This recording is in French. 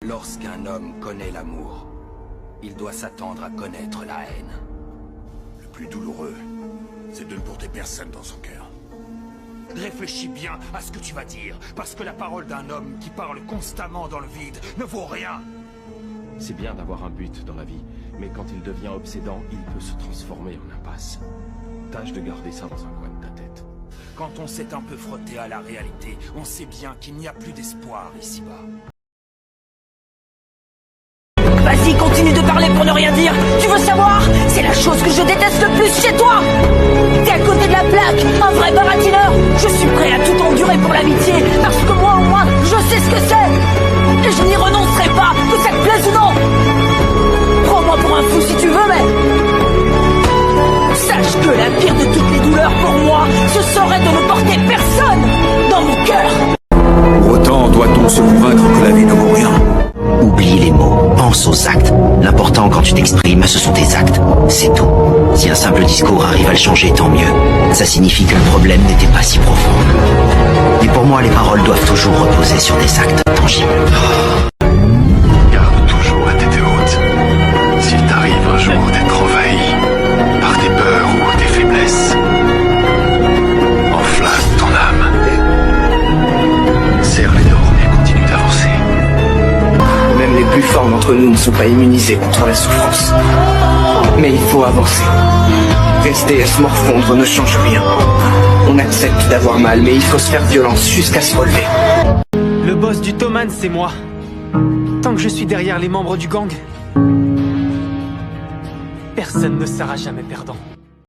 Lorsqu'un homme connaît l'amour, il doit s'attendre à connaître la haine. Le plus douloureux, c'est de ne porter personne dans son cœur. Réfléchis bien à ce que tu vas dire, parce que la parole d'un homme qui parle constamment dans le vide ne vaut rien. C'est bien d'avoir un but dans la vie, mais quand il devient obsédant, il peut se transformer en impasse. Tâche de garder ça dans un coin de ta tête. Quand on s'est un peu frotté à la réalité, on sait bien qu'il n'y a plus d'espoir ici-bas. Vas-y, continue de parler pour ne rien dire. Tu veux savoir? C'est la chose que je déteste le plus chez toi. T'es à côté de la plaque, un vrai baratineur. Je suis prêt à tout endurer pour l'amitié, parce que moi, au moins, je sais ce que c'est. Et je n'y renoncerai pas, que ça te plaise ou non. Prends-moi pour un fou si tu veux, mais... sache que la pire de toutes les douleurs pour moi, ce serait de ne porter personne dans mon cœur. Pour autant, doit-on se convaincre que la vie ne vaut rien? Oublie les mots, pense aux actes. L'important quand tu t'exprimes, ce sont tes actes. C'est tout. Si un simple discours arrive à le changer, tant mieux. Ça signifie que le problème n'était pas si profond. Mais pour moi, les paroles doivent toujours reposer sur des actes tangibles. Garde toujours la tête haute. S'il t'arrive un jour d'être envahi par tes peurs ou tes faiblesses, enflamme ton âme. Serre les dents et continue d'avancer. Même les plus forts d'entre nous ne sont pas immunisés contre la souffrance. Mais il faut avancer. Rester à se morfondre ne change rien. On accepte d'avoir mal, mais il faut se faire violence jusqu'à se relever. Le boss du Thoman, c'est moi. Tant que je suis derrière les membres du gang, personne ne sera jamais perdant.